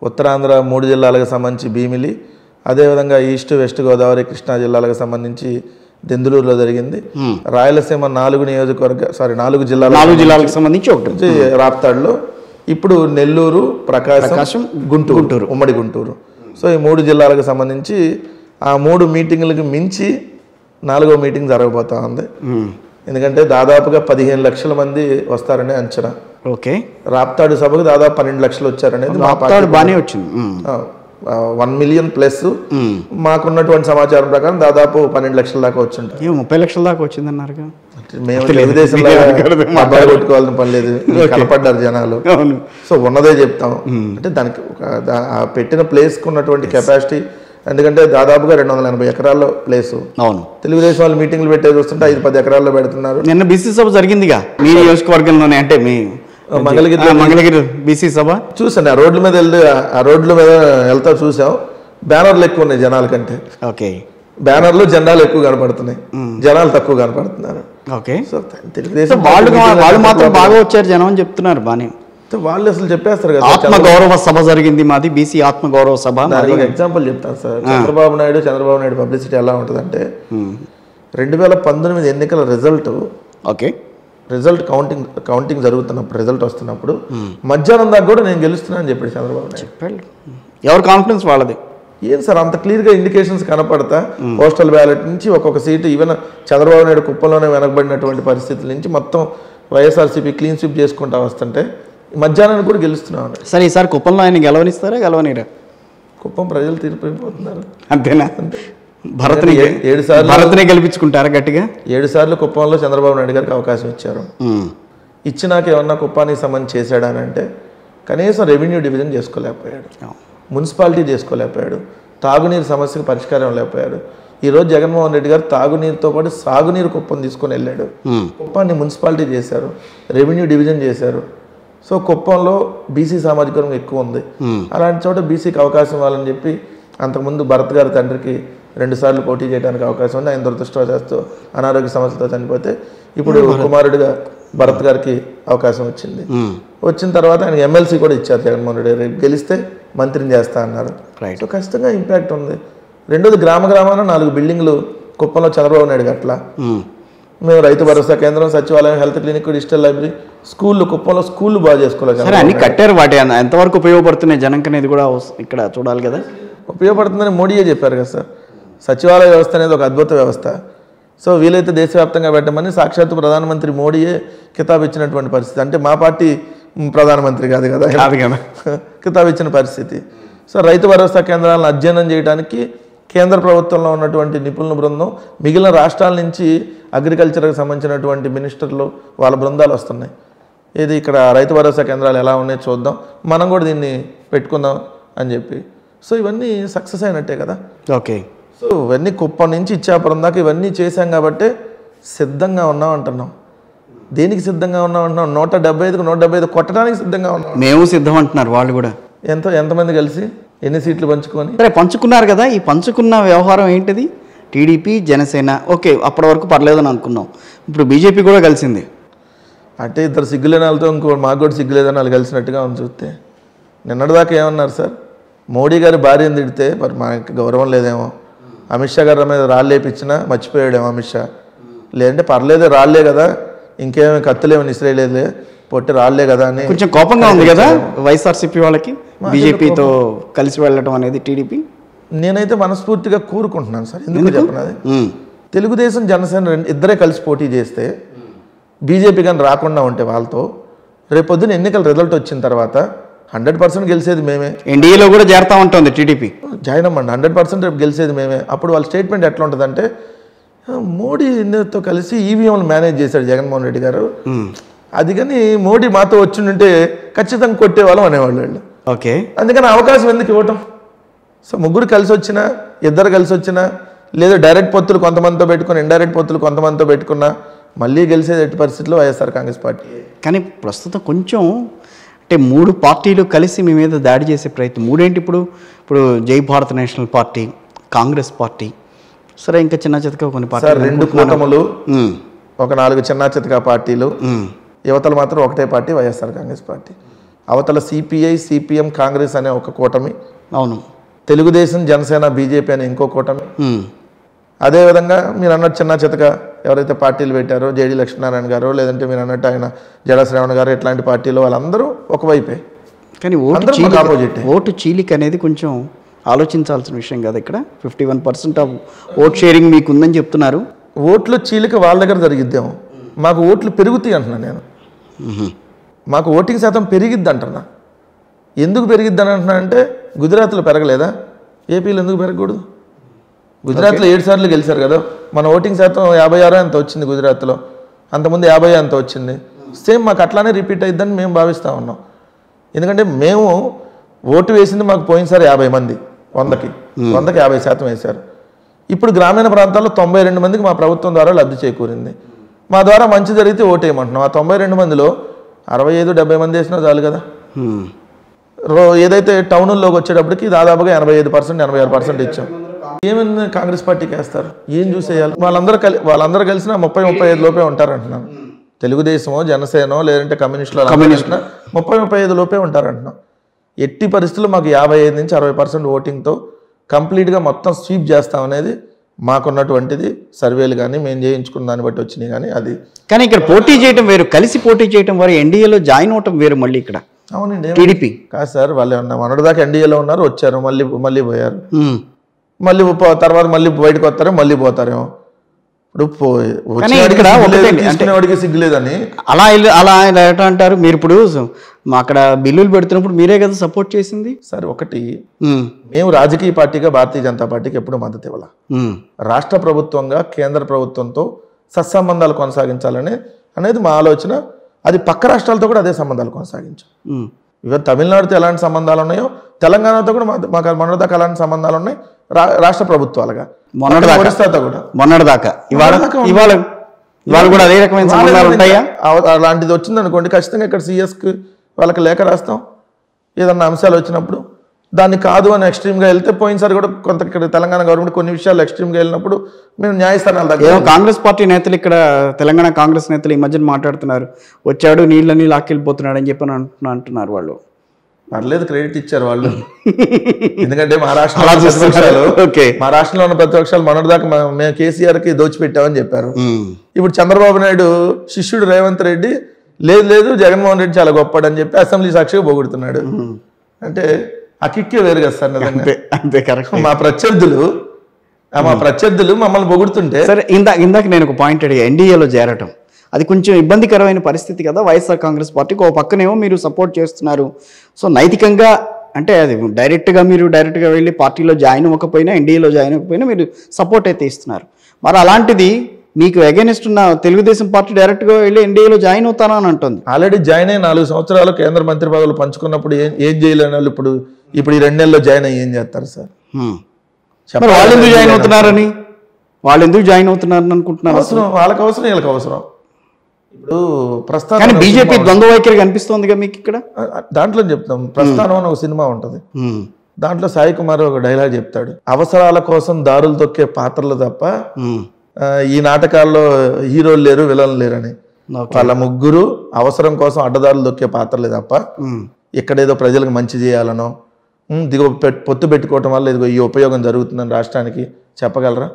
ఉత్తరాంధ్ర 3 జిల్లాలకు సంబంధించి భీమిలి, అదేవిధంగా ఈస్ట్ వెస్ట్ గోదావరి కృష్ణా జిల్లాలకు సంబంధించి దెందులూరులో జరిగింది. రాయలసీమ 4 జిల్లాలకు సంబంధించి ఒకటి రాప్తాడులో, ఇప్పుడు నెల్లూరు, ప్రకాశం, గుంటూరు, ఉమ్మడి గుంటూరు. సో ఈ 3 జిల్లాలకు సంబంధించి ఆ 3 మీటింగులకు మించి 4వ మీటింగ్ జరగబోతా ఉంది. ఎందుకంటే దాదాపుగా 15 లక్షల మంది వస్తారని అంచనా. ఓకే, రాప్తాడు సభకు దాదాపు 12 లక్షలు వచ్చారనేది బాగానే వచ్చింది. 1 మిలియన్ ప్లస్ మాకున్నటువంటి సమాచారం ప్రకారం దాదాపు 12 లక్షల దాకా వచ్చింటారు. 30 లక్షల దాకా వచ్చిందన్నారు. మేము తెలుగుదేశంలో అబ్బాయి కొట్టుకోవాలని పని లేదు, కనపడ్డారు జనాలు. సో ఉన్నదే చెప్తాం. అంటే దానికి పెట్టిన ప్లేస్కి ఉన్నటువంటి కెపాసిటీ, ఎందుకంటే దాదాపుగా 280 ఎకరాల్లో ప్లేసు. అవును, తెలుగుదేశం వాళ్ళు మీటింగ్లు పెట్టేది వస్తుంటే 5-10 ఎకరాల్లో పెడుతున్నారు. నిన్న బీసీ సభ జరిగిందిగా మీ నియోజకవర్గంలోనే, అంటే మీ మంగళగిరి బీసీ సభ చూసాను. ఆ రోడ్ల మీద వెళ్తా చూసాం. బ్యానర్లు ఎక్కువ ఉన్నాయి జనాల కంటే. ఓకే, బ్యానర్లు జెండాలు ఎక్కువ కనపడుతున్నాయి, జనాలు తక్కువ కనపడుతున్నారు. ఓకే, సో తెలుగుదేశం వాళ్ళు మాత్రం బాగా వచ్చారు జనం అని చెప్తున్నారు. బానే వాళ్ళు అసలు చెప్పేస్తారు కదా, ఆత్మగౌరవ సభ జరిగింది మాది, బీసీ ఆత్మగౌరవ సభ. ఎగ్జాంపుల్ చెప్తాను సార్. చంద్రబాబు నాయుడు పబ్లిసిటీ ఎలా ఉంటుందంటే 2019 ఎన్నికల రిజల్ట్ కౌంటింగ్ జరుగుతున్నప్పుడు, రిజల్ట్ వస్తున్నప్పుడు మధ్యాహ్నం దాకా కూడా నేను గెలుస్తున్నా అని చెప్పాడు చంద్రబాబు నాయుడు. ఎవరి కాన్ఫిడెన్స్ వాళ్ళది. ఏం సార్ అంత క్లియర్గా ఇండికేషన్స్ కనపడతా, పోస్టల్ బ్యాలెట్ నుంచి ఒక్కొక్క సీటు, ఈవెన్ చంద్రబాబు నాయుడు కుప్పంలోనే వెనకబడినటువంటి పరిస్థితుల నుంచి మొత్తం వైఎస్ఆర్సీపీ క్లీన్ స్వీప్ చేసుకుంటా వస్తుంటే మధ్యాహ్నాన్ని కూడా గెలుస్తున్నాను. సరే, ఈసారి కుప్పంలో ఆయన గెలవనిరా? కుప్పం ప్రజలు తీరిపోతున్నారు. అంతేనా? భరత్ని గెలిపించుకుంటారా గట్టిగా? 7 సార్లు కుప్పంలో చంద్రబాబు నాయుడు గారికి అవకాశం ఇచ్చారు. ఇచ్చినాక ఏమన్నా కుప్పానికి సంబంధించి చేశాడని అంటే కనీసం రెవెన్యూ డివిజన్ చేసుకోలేకపోయాడు, మున్సిపాలిటీ చేసుకోలేకపోయాడు, తాగునీరు సమస్యకు పరిష్కారం లేకపోయాడు. ఈరోజు జగన్మోహన్ రెడ్డి గారు తాగునీరుతో పాటు సాగునీరు కుప్పం తీసుకొని వెళ్ళాడు. కుప్పాన్ని మున్సిపాలిటీ చేశారు, రెవెన్యూ డివిజన్ చేశారు. సో కుప్పంలో బీసీ సామాజిక వర్గం ఎక్కువ ఉంది. అలాంటి చోట బీసీకి అవకాశం ఇవ్వాలని చెప్పి అంతకుముందు భరత్ గారి తండ్రికి 2 సార్లు పోటీ చేయడానికి అవకాశం ఉంది. ఆయన దురదృష్టవశాత్తు అనారోగ్య సమస్యలతో చనిపోతే ఇప్పుడు కుమారుడిగా భరత్ గారికి అవకాశం వచ్చింది. వచ్చిన తర్వాత ఆయన ఎమ్మెల్సీ కూడా ఇచ్చారు జగన్మోహన్ రెడ్డి. రేపు గెలిస్తే మంత్రిని చేస్తా అన్నారు. సో ఖచ్చితంగా ఇంపాక్ట్ ఉంది. రెండోది గ్రామాన 4 బిల్డింగ్లు కుప్పంలో చంద్రబాబు నాయుడు అట్లా. మేము రైతు భరోసా కేంద్రం, సచివాలయం, హెల్త్ క్లినిక్, డిజిటల్ లైబ్రరీ, స్కూళ్ళు, కుప్పంలో స్కూళ్ళు బాగా చేసుకోవాలి. అన్ని కట్టారు. వాటి ఎంతవరకు ఉపయోగపడుతున్నాయి జనంకి అనేది కూడా ఇక్కడ చూడాలి కదా. ఉపయోగపడుతుందని మోడీయే చెప్పారు కదా సార్. సచివాలయ వ్యవస్థ అనేది ఒక అద్భుత వ్యవస్థ. సో వీలైతే దేశవ్యాప్తంగా పెట్టమని సాక్షాత్తు ప్రధానమంత్రి మోడీయే కితాబ్ ఇచ్చినటువంటి పరిస్థితి. అంటే మా పార్టీ ప్రధానమంత్రి కాదు కదా కితాబ్ ఇచ్చిన పరిస్థితి. సో రైతు భరోసా కేంద్రాలను అధ్యయనం చేయడానికి కేంద్ర ప్రభుత్వంలో ఉన్నటువంటి నిపుణుల బృందం, మిగిలిన రాష్ట్రాల నుంచి అగ్రికల్చర్కి సంబంధించినటువంటి మినిస్టర్లు వాళ్ళ బృందాలు వస్తున్నాయి. ఏది ఇక్కడ రైతు భరోసా కేంద్రాలు ఎలా ఉన్నాయో చూద్దాం, మనం కూడా దీన్ని పెట్టుకుందాం అని చెప్పి. సో ఇవన్నీ సక్సెస్ అయినట్టే కదా. ఓకే, సో ఇవన్నీ కుప్పం నుంచి ఇచ్చాపురం దాకా ఇవన్నీ చేశాం కాబట్టి సిద్ధంగా ఉన్నాం అంటున్నాం. దేనికి సిద్ధంగా ఉన్నాం అంటున్నాం? 175కు 175 కొట్టడానికి సిద్ధంగా ఉన్నాం. మేము సిద్ధం అంటున్నారు వాళ్ళు కూడా. ఎంతమంది కలిసి ఎన్ని సీట్లు పంచుకొని? సరే, పంచుకున్నారు కదా. ఈ పంచుకున్న వ్యవహారం ఏంటిది? టీడీపీ, జనసేన ఓకే, అప్పటి వరకు పర్లేదని అనుకున్నాం. ఇప్పుడు బీజేపీ కూడా కలిసింది. అంటే ఇద్దరు సిగ్గులేని వాళ్ళతో ఇంకో మాకు కూడా సిగ్గులేదని వాళ్ళు కలిసినట్టుగా ఉంది చూస్తే. నిన్నటిదాకా ఏమన్నారు సార్? మోడీ గారి భార్యను తిడితే మరి మనకి గౌరవం లేదేమో, అమిత్ షా గారి మీద రాళ్ళేపించినా మర్చిపోయాడేమో అమిత్ షా. లేదంటే పర్లేదు, రాళ్లే కదా, ఇంకేమీ కత్తులేమని ఇస్రాయలేదులే, పొట్టి రాళ్లే కదా అని కొంచెం కోపంగా ఉంది కదా వైఎస్ఆర్సీపీ వాళ్ళకి, బీజేపీతో కలిసి వెళ్ళడం అనేది టీడీపీ. నేనైతే మనస్ఫూర్తిగా కోరుకుంటున్నాను సార్. ఎందుకు చెప్పినది, తెలుగుదేశం జనసేన ఇద్దరే కలిసి పోటీ చేస్తే, బీజేపీ కానీ రాకుండా ఉంటే వాళ్ళతో, రేపొద్దున ఎన్నికల రిజల్ట్ వచ్చిన తర్వాత 100% గెలిచేది మేమే. ఎన్డీఏలో కూడా చేరుతా ఉంటుంది టీడీపీ, జాయిన్ అవ్వండి, 100% రేపు గెలిచేది మేమే. అప్పుడు వాళ్ళ స్టేట్మెంట్ ఎట్లా ఉంటుందంటే, మోడీతో కలిసి ఈవీఎంలు మేనేజ్ చేశాడు జగన్మోహన్ రెడ్డి గారు, అది కానీ మోడీ మాతో వచ్చిందంటే ఖచ్చితంగా కొట్టేవాళ్ళం అనేవాళ్ళు వాళ్ళు. ఓకే, అందుకని అవకాశం ఎందుకు ఇవ్వటం? సో ముగ్గురు కలిసి వచ్చినా, ఇద్దరు కలిసి వచ్చినా, లేదా డైరెక్ట్ పొత్తులు కొంతమందితో పెట్టుకుని, ఇండైరెక్ట్ పొత్తులు కొంతమందితో పెట్టుకున్నా మళ్ళీ గెలిచేది ఎట్టి పరిస్థితుల్లో వైఎస్ఆర్ కాంగ్రెస్ పార్టీ. కానీ ప్రస్తుతం కొంచెం అంటే 3 పార్టీలు కలిసి మీ మీద దాడి చేసే ప్రయత్నం. 3 ఏంటి ఇప్పుడు జై Bharat national party, Congress party, సరే ఇంకా చిన్న చితక కొన్ని పార్టీలు, 2 కూటములు, ఒక 4 చిన్న చితక పార్టీలు, యువతలు మాత్రం ఒకటే పార్టీ వైఎస్ఆర్ కాంగ్రెస్ పార్టీ. అవతల సిపిఐ సిపిఎం కాంగ్రెస్ అనే ఒక కూటమి, అవును, తెలుగుదేశం జనసేన బీజేపీ అనే ఇంకో కూటమి, అదేవిధంగా మీరు అన్నట్టు చిన్న చితక ఎవరైతే పార్టీలు పెట్టారో జేడీ లక్ష్మీనారాయణ గారు, లేదంటే మీరు అన్నట్టు ఆయన జడ శ్రావణ్ గారు, ఇట్లాంటి పార్టీలు వాళ్ళందరూ ఒకవైపే. కానీ ఓటు చీలిక అనేది కొంచెం ఆలోచించాల్సిన విషయం కదా. ఇక్కడ 51% ఆఫ్ ఓట్ షేరింగ్ మీకు ఉందని చెప్తున్నారు. ఓట్ల చీలిక వాళ్ళ దగ్గర జరిగిద్దాము, మాకు ఓట్లు పెరుగుతాయి అంటున్నా నేను. మాకు ఓటింగ్ శాతం పెరిగిద్ది అంటున్నా. ఎందుకు పెరిగిద్ది అని అంటున్నా అంటే గుజరాత్లో పెరగలేదా, ఏపీలో ఎందుకు పెరగకూడదు? గుజరాత్లో 7 సార్లు గెలిచారు కదా, మన ఓటింగ్ శాతం 56 అంత వచ్చింది గుజరాత్లో, అంతకుముందు 50 అంత వచ్చింది. సేమ్ మాకు అట్లానే రిపీట్ అయిద్దని మేము భావిస్తూ ఉన్నాం. ఎందుకంటే మేము ఓటు వేసింది మాకు పోయినసారి 50 మంది, 100కి 50% వేశారు. ఇప్పుడు గ్రామీణ ప్రాంతాల్లో 92 మందికి మా ప్రభుత్వం ద్వారా లబ్ధి చేకూరింది. మా ద్వారా మంచి జరిగితే ఓటు వేయమంటున్నాం. ఆ 92 మందిలో 65-70 మంది వేసినా చాలు కదా. ఏదైతే టౌన్లోకి వచ్చేటప్పటికి దాదాపుగా 85%, 86% ఇచ్చాం. ఏమైంది కాంగ్రెస్ పార్టీకి వేస్తారు, ఏం చూసేయాలి? వాళ్ళందరూ కలిసిన 30-35 లోపే ఉంటారంటున్నాను. తెలుగుదేశమో జనసేనో లేదంటే కమ్యూనిస్టులు 30-35 లోపే ఉంటారంటున్నాం. ఎట్టి పరిస్థితుల్లో మాకు 55-60% ఓటింగ్తో కంప్లీట్గా మొత్తం స్వీప్ చేస్తామనేది మాకున్నటువంటిది సర్వేలు కానీ మేము చేయించుకున్న దాన్ని బట్టి వచ్చినాయి. కానీ అది కానీ ఇక్కడ పోటీ చేయడం వేరు, కలిసి పోటీ చేయడం వారు ఎన్డీఏలో జాయిన్ అవటం వేరు. మళ్ళీ ఇక్కడ అవునండి, టీడీపీ కాదు సార్, వాళ్ళే ఉన్నా మొన్నటిదాకా ఎన్డీఏలో ఉన్నారు, వచ్చారు, మళ్ళీ పోయారు, మళ్ళీ తర్వాత మళ్ళీ బయటకు వస్తారో మళ్ళీ పోతారేమో. ఇప్పుడు తీసుకునేవాడికి సిగ్గులేదని అలా ఎట్లా అంటారు మీరు? ఇప్పుడు అక్కడ బిల్లులు పెడుతున్నప్పుడు మీరే కదా సపోర్ట్ చేసింది. సార్ ఒకటి, మేము రాజకీయ పార్టీగా భారతీయ జనతా పార్టీకి ఎప్పుడు మద్దతు ఇవ్వాల. రాష్ట్ర ప్రభుత్వంగా కేంద్ర ప్రభుత్వంతో సత్సంబంధాలు కొనసాగించాలని అనేది మా ఆలోచన. అది పక్క రాష్ట్రాలతో కూడా అదే సంబంధాలు కొనసాగించాం. ఇవాళ తమిళనాడుతో ఎలాంటి సంబంధాలు ఉన్నాయో తెలంగాణతో కూడా మాకు మొన్నటిదాకా అలాంటి సంబంధాలు ఉన్నాయి. రాష్ట్ర ప్రభుత్వాలుగా ఒడిస్తాతో కూడా మొన్నటిదాకా ఇవాళ కూడా అదే రకమైన సంబంధాలు ఉంటాయా? అలాంటిది వచ్చింది అనుకోండి, ఖచ్చితంగా ఇక్కడ సిఎస్కి వాళ్ళకి లేఖ రాస్తాం. ఏదన్నా అంశాలు వచ్చినప్పుడు దాన్ని కాదు అని ఎక్స్ట్రీమ్గా వెళ్తే, పోయినసారి కూడా కొంత ఇక్కడ తెలంగాణ గవర్నమెంట్ కొన్ని విషయాలు ఎక్స్ట్రీమ్గా వెళ్ళినప్పుడు మేము న్యాయస్థానాల దగ్గర. కాంగ్రెస్ పార్టీ నేతలు ఇక్కడ తెలంగాణ కాంగ్రెస్ నేతలు ఈ మధ్యన మాట్లాడుతున్నారు, వచ్చాడు నీళ్ళని లాక్కెళ్ళిపోతున్నాడు అని చెప్పి అంటున్నారు. వాళ్ళు పర్లేదు, క్రెడిట్ ఇచ్చారు వాళ్ళు. ఎందుకంటే మా రాష్ట్రంలో ఉన్న ప్రతిపక్షాలు మొన్నటిదాకా మేము కేసీఆర్కి దోచిపెట్టామని చెప్పారు. ఇప్పుడు చంద్రబాబు నాయుడు శిష్యుడు రేవంత్ రెడ్డి లేదు జగన్మోహన్ రెడ్డి చాలా గొప్పడని చెప్పి అసెంబ్లీ సాక్షిగా పొగుడుతున్నాడు. అంటే ఆ కిక్కే వేరు కదా సార్. అంతే కరెక్ట్. మా ప్రత్యర్థులు మమ్మల్ని పొగుడుతుంటే సరే. ఇందాక నేను ఒక పాయింట్ అడిగా, ఎన్డీఏలో చేరటం అది కొంచెం ఇబ్బందికరమైన పరిస్థితి కదా వైఎస్ఆర్ కాంగ్రెస్ పార్టీకి. ఓ పక్కనేమో మీరు సపోర్ట్ చేస్తున్నారు, సో నైతికంగా అంటే అది డైరెక్ట్గా వెళ్ళి పార్టీలో జాయిన్ అవ్వకపోయినా, ఎన్డీఏలో జాయిన్ అవ్వకపోయినా మీరు సపోర్ట్ అయితే ఇస్తున్నారు. మరి అలాంటిది మీకు అగైనెస్ట్ ఉన్న తెలుగుదేశం పార్టీ డైరెక్ట్గా వెళ్ళి ఎన్డీఏలో జాయిన్ అవుతానని అంటుంది. ఆల్రెడీ జాయిన్ అయ్యి 4 సంవత్సరాలు కేంద్ర మంత్రి పదవులు పంచుకున్నప్పుడు ఏం చేయలేని వాళ్ళు ఇప్పుడు ఈ 2 నెలల్లో జాయిన్ అయ్యి ఏం చేస్తారు సార్? వాళ్ళు ఎందుకు జాయిన్ అవుతున్నారని అనుకుంటున్నారు? వాళ్ళకి అవసరం, వీళ్ళకి అవసరం. ఇప్పుడు ప్రస్థానం బీజేపీ ద్వంద్వ వైఖరి కనిపిస్తోందిగా మీకు ఇక్కడ. దాంట్లో చెప్తాం, ప్రస్థానం అని ఒక సినిమా ఉంటుంది, దాంట్లో సాయి కుమార్ ఒక డైలాగ్ చెప్తాడు, అవసరాల కోసం దారులు తొక్కే పాత్రలు తప్ప ఈ నాటకాల్లో హీరోలు లేరు, విలన్లు లేరని. వాళ్ళ ముగ్గురు అవసరం కోసం అడ్డదారులు దొక్కే పాత్రలే తప్ప ఇక్కడేదో ప్రజలకు మంచి చేయాలనో, దిగో పొత్తు పెట్టుకోవటం వల్ల ఇదిగో ఈ ఉపయోగం జరుగుతుందని రాష్ట్రానికి చెప్పగలరా?